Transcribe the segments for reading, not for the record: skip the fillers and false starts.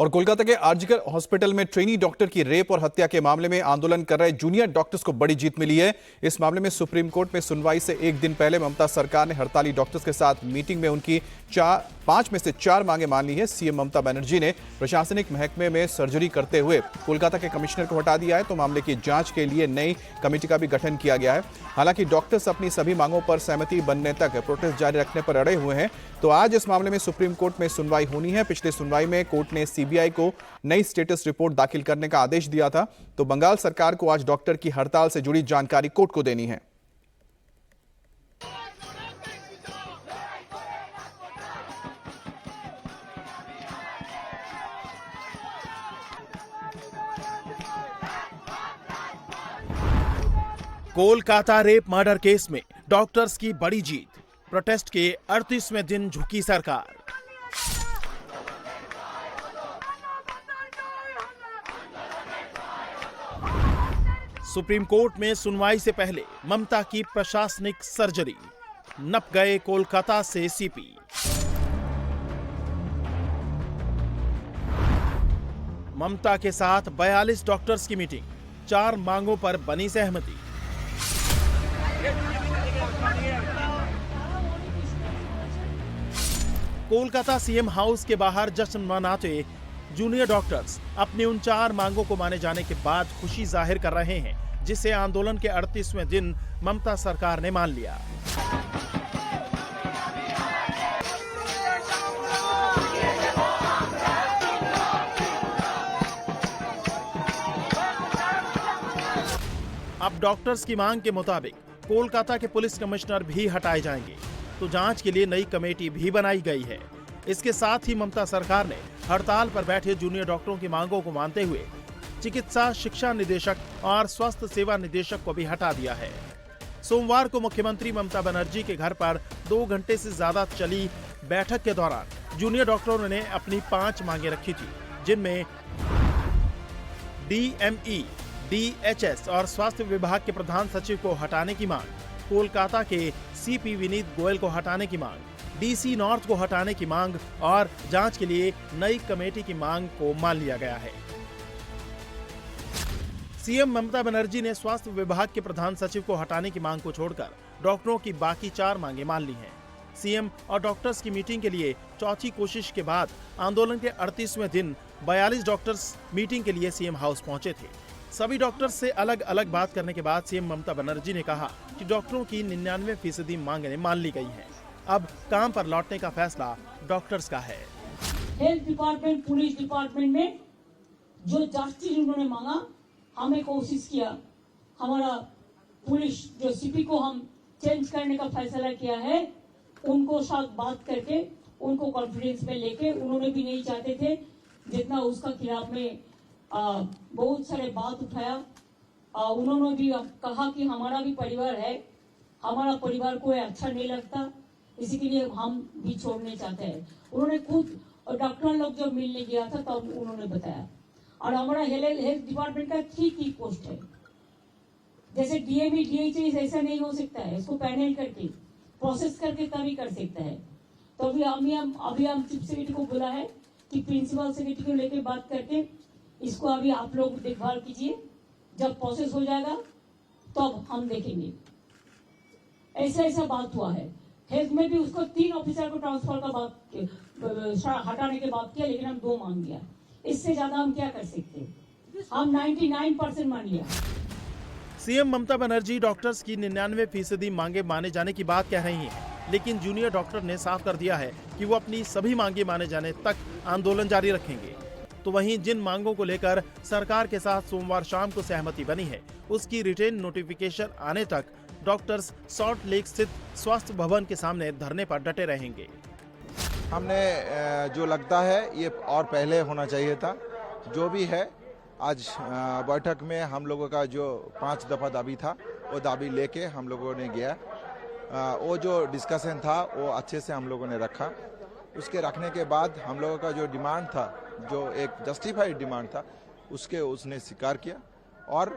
और कोलकाता के आरजीकर हॉस्पिटल में ट्रेनी डॉक्टर की रेप और हत्या के मामले में आंदोलन कर रहे जूनियर डॉक्टर्स को बड़ी जीत मिली है। इस मामले में सुप्रीम कोर्ट में सुनवाई से एक दिन पहले ममता सरकार ने हड़ताली डॉक्टर्स के साथ मीटिंग में उनकी 5 में से 4 मांगे मान ली है। सीएम ममता बनर्जी ने प्रशासनिक महकमे में सर्जरी करते हुए कोलकाता के कमिश्नर को हटा दिया है, तो मामले की जांच के लिए नई कमेटी का भी गठन किया गया है। हालांकि डॉक्टर्स अपनी सभी मांगों पर सहमति बनने तक प्रोटेस्ट जारी रखने पर अड़े हुए हैं। तो आज इस मामले में सुप्रीम कोर्ट में सुनवाई होनी है। पिछले सुनवाई में कोर्ट ने सीबीआई को नई स्टेटस रिपोर्ट दाखिल करने का आदेश दिया था, तो बंगाल सरकार को आज डॉक्टर की हड़ताल से जुड़ी जानकारी कोर्ट को देनी है। कोलकाता रेप मर्डर केस में डॉक्टर्स की बड़ी जीत, प्रोटेस्ट के 38वें दिन झुकी सरकार। सुप्रीम कोर्ट में सुनवाई से पहले ममता की प्रशासनिक सर्जरी, नप गए कोलकाता से सीपी। ममता के साथ 42 डॉक्टर्स की मीटिंग, 4 मांगों पर बनी सहमति। कोलकाता सीएम हाउस के बाहर जश्न मनाते जूनियर डॉक्टर्स अपनी उन 4 मांगों को माने जाने के बाद खुशी जाहिर कर रहे हैं, जिसे आंदोलन के 38वें दिन ममता सरकार ने मान लिया। अब डॉक्टर्स की मांग के मुताबिक कोलकाता के पुलिस कमिश्नर भी हटाए जाएंगे, तो जांच के लिए नई कमेटी भी बनाई गई है। इसके साथ ही ममता सरकार ने हड़ताल पर बैठे जूनियर डॉक्टरों की मांगों को मानते हुए चिकित्सा शिक्षा निदेशक और स्वास्थ्य सेवा निदेशक को भी हटा दिया है। सोमवार को मुख्यमंत्री ममता बनर्जी के घर पर 2 घंटे से ज्यादा चली बैठक के दौरान जूनियर डॉक्टरों ने अपनी 5 मांगे रखी थी, जिनमें डीएमई, डीएचएस और स्वास्थ्य विभाग के प्रधान सचिव को हटाने की मांग, कोलकाता के सीपी विनीत गोयल को हटाने की मांग, डीसी नॉर्थ को हटाने की मांग और जांच के लिए नई कमेटी की मांग को मान लिया गया है। सीएम ममता बनर्जी ने स्वास्थ्य विभाग के प्रधान सचिव को हटाने की मांग को छोड़कर डॉक्टरों की बाकी 4 मांगे मान ली हैं। सीएम और डॉक्टर्स की मीटिंग के लिए चौथी कोशिश के बाद आंदोलन के 38वें दिन 42 डॉक्टर्स मीटिंग के लिए सीएम हाउस पहुंचे थे। सभी डॉक्टर्स से अलग अलग बात करने के बाद सीएम ममता बनर्जी ने कहा कि डॉक्टरों की 99% मांगें मान ली गई हैं। अब काम पर लौटने का फैसला डॉक्टर्स का है। हेल्थ डिपार्टमेंट, पुलिस डिपार्टमेंट में जो जस्टिस उन्होंने मांगा, हमें कोशिश किया, हमारा पुलिस जो सीपी को हम चेंज करने का फैसला किया है, उनको साथ बात करके उनको कॉन्फ्रेंस में लेके, उन्होंने भी नहीं चाहते थे जितना उसका खिलाफ में बहुत सारे बात उठाया। उन्होंने भी कहा कि हमारा भी परिवार है, हमारा परिवार को अच्छा नहीं लगता, इसी के लिए हम भी छोड़ने चाहते हैं। उन्होंने खुद डॉक्टर लोग जब मिलने गया था तब उन्होंने बताया। और हमारा हेल्थ डिपार्टमेंट का 3 पोस्ट है, जैसे डीएमई, डीएचएस ऐसा नहीं हो सकता है, इसको पैनल करके प्रोसेस करके तभी कर सकता है। तो अभी हम चीफ सेक्रेटरी को बोला है कि प्रिंसिपल सेक्रेटरी को लेकर बात करके इसको अभी आप लोग देखभाल कीजिए, जब प्रोसेस हो जाएगा तब हम देखेंगे। ऐसा बात हुआ है। हेल्थ में भी उसको 3 ऑफिसर को ट्रांसफर का बात हटाने के बाद किया, लेकिन हम 2 मांग लिया, इससे ज्यादा हम क्या कर सकते। हम 99% मान लिया। सीएम ममता बनर्जी डॉक्टर्स की 99% मांगे माने जाने की बात कह रही हैं, लेकिन जूनियर डॉक्टर ने साफ कर दिया है कि वो अपनी सभी मांगे माने जाने तक आंदोलन जारी रखेंगे। तो वहीं जिन मांगों को लेकर सरकार के साथ सोमवार शाम को सहमति बनी है, उसकी रिटेन नोटिफिकेशन आने तक डॉक्टर्स सॉल्ट लेक स्थित स्वास्थ्य भवन के सामने धरने पर डटे रहेंगे। हमने जो लगता है ये और पहले होना चाहिए था। जो भी है, आज बैठक में हम लोगों का जो 5 दफा दाबी था, वो दाबी लेके हम लोगों ने गया। वो जो डिस्कशन था वो अच्छे से हम लोगों ने रखा। उसके रखने के बाद हम लोगों का जो डिमांड था, जो एक जस्टिफाइड डिमांड था, उसने स्वीकार किया और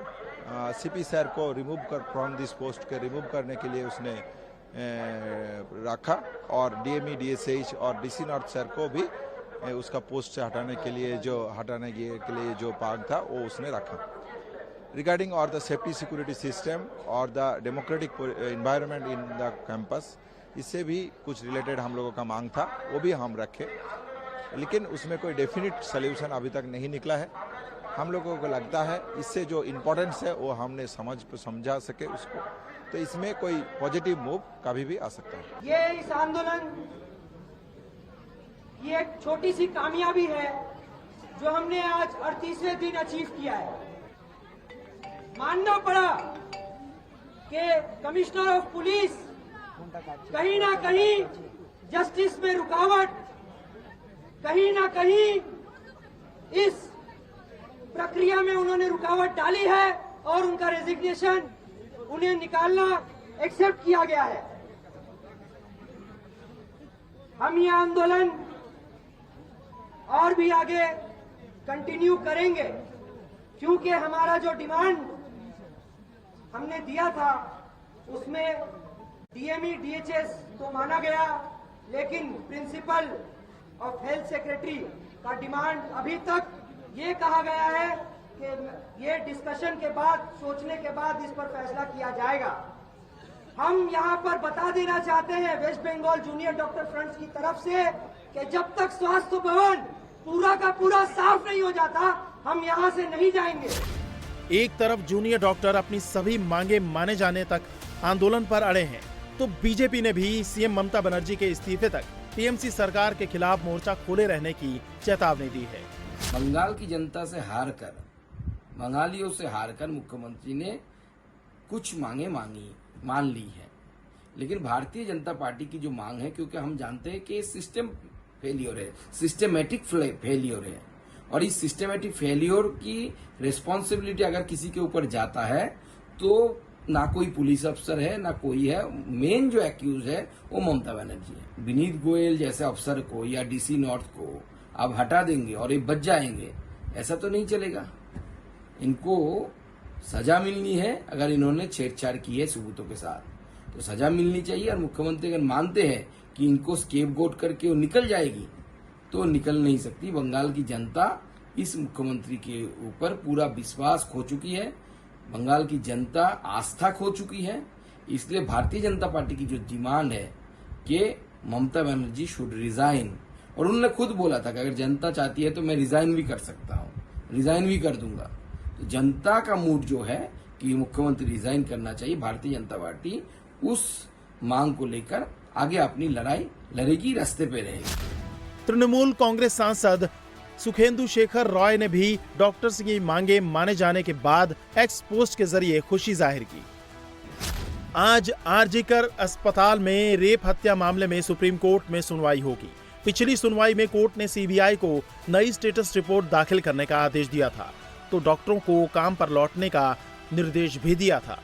सीपी सर को रिमूव कर फ्रॉम दिस पोस्ट के रिमूव करने के लिए उसने रखा और डीएमई, डीएसएच और डीसी नॉर्थ सर को भी उसका पोस्ट से हटाने के लिए जो पाग था वो उसने रखा। रिगार्डिंग और द सेफ्टी सिक्योरिटी सिस्टम और the democratic environment in the campus, इससे भी कुछ रिलेटेड हम लोगों का मांग था, वो भी हम रखे, लेकिन उसमें कोई डेफिनेट सोल्यूशन अभी तक नहीं निकला है। हम लोगों को लगता है इससे जो इम्पोर्टेंस है वो हमने समझा सके उसको, तो इसमें कोई पॉजिटिव मूव कभी भी आ सकता है। ये इस आंदोलन की एक छोटी सी कामयाबी है जो हमने आज 38वें दिन अचीव किया है। मानना पड़ा कि कमिश्नर ऑफ पुलिस कहीं ना कहीं जस्टिस में रुकावट, कहीं ना कहीं इस प्रक्रिया में उन्होंने रुकावट डाली है और उनका रेजिग्नेशन, उन्हें निकालना एक्सेप्ट किया गया है। हम ये आंदोलन और भी आगे कंटिन्यू करेंगे क्योंकि हमारा जो डिमांड हमने दिया था उसमें डीएमई डीएचएस तो माना गया, लेकिन प्रिंसिपल ऑफ हेल्थ सेक्रेटरी का डिमांड अभी तक ये कहा गया है कि ये डिस्कशन के बाद, सोचने के बाद इस पर फैसला किया जाएगा। हम यहाँ पर बता देना चाहते हैं West Bengal junior doctor front की तरफ से कि जब तक स्वास्थ्य भवन पूरा का पूरा साफ नहीं हो जाता हम यहाँ से नहीं जाएंगे। एक तरफ जूनियर डॉक्टर अपनी सभी मांगे माने जाने तक आंदोलन पर अड़े हैं, तो बीजेपी ने भी सीएम ममता बनर्जी के इस्तीफे तक टीएमसी सरकार के खिलाफ मोर्चा खोले रहने की चेतावनी दी है। बंगाल की जनता से हारकर, बंगालियों से हारकर मुख्यमंत्री ने कुछ मांगे मान ली है, लेकिन भारतीय जनता पार्टी की जो मांग है, क्योंकि हम जानते हैं कि सिस्टम फेलियर है, सिस्टमेटिक फेलियर है, और इस सिस्टमेटिक फेलियर की रिस्पॉन्सिबिलिटी अगर किसी के ऊपर जाता है तो ना कोई पुलिस अफसर है ना कोई है, मेन जो एक्यूज है वो ममता बनर्जी है। विनीत गोयल जैसे अफसर को या डीसी नॉर्थ को आप हटा देंगे और ये बच जाएंगे, ऐसा तो नहीं चलेगा। इनको सजा मिलनी है, अगर इन्होंने छेड़छाड़ की है सबूतों के साथ तो सजा मिलनी चाहिए। और मुख्यमंत्री अगर मानते हैं कि इनको स्केपगोट करके वो निकल जाएगी तो निकल नहीं सकती। बंगाल की जनता इस मुख्यमंत्री के ऊपर पूरा विश्वास खो चुकी है, बंगाल की जनता आस्था खो चुकी है। इसलिए भारतीय जनता पार्टी की जो डिमांड है कि ममता बनर्जी शुड रिजाइन, और उन्होंने खुद बोला था कि अगर जनता चाहती है तो मैं रिजाइन भी कर सकता हूँ, रिजाइन भी कर दूंगा। तो जनता का मूड जो है कि मुख्यमंत्री रिजाइन करना चाहिए, भारतीय जनता पार्टी उस मांग को लेकर आगे अपनी लड़ाई लड़ेगी, रास्ते पे रहेगी। तृणमूल कांग्रेस सांसद सुखेंदु शेखर रॉय ने भी डॉक्टर्स की मांगे माने जाने के बाद एक्स पोस्ट के जरिए खुशी जाहिर की। आज आरजीकर अस्पताल में रेप हत्या मामले में सुप्रीम कोर्ट में सुनवाई होगी। पिछली सुनवाई में कोर्ट ने सीबीआई को नई स्टेटस रिपोर्ट दाखिल करने का आदेश दिया था, तो डॉक्टरों को काम पर लौटने का निर्देश भी दिया था।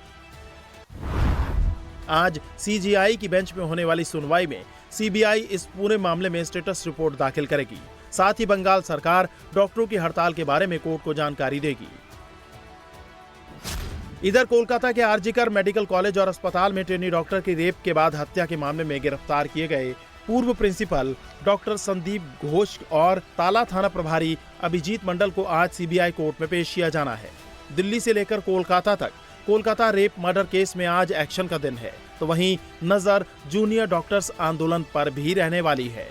आज सीजीआई की बेंच में होने वाली सुनवाई में सीबीआई इस पूरे मामले में स्टेटस रिपोर्ट दाखिल करेगी। साथ ही बंगाल सरकार डॉक्टरों की हड़ताल के बारे में कोर्ट को जानकारी देगी। इधर कोलकाता के आरजीकर मेडिकल कॉलेज और अस्पताल में ट्रेनी डॉक्टर की रेप के बाद हत्या के मामले में गिरफ्तार किए गए पूर्व प्रिंसिपल डॉक्टर संदीप घोष और ताला थाना प्रभारी अभिजीत मंडल को आज सीबीआई कोर्ट में पेश किया जाना है। दिल्ली से लेकर कोलकाता तक कोलकाता रेप मर्डर केस में आज एक्शन का दिन है, तो वहीं नजर जूनियर डॉक्टर्स आंदोलन पर भी रहने वाली है।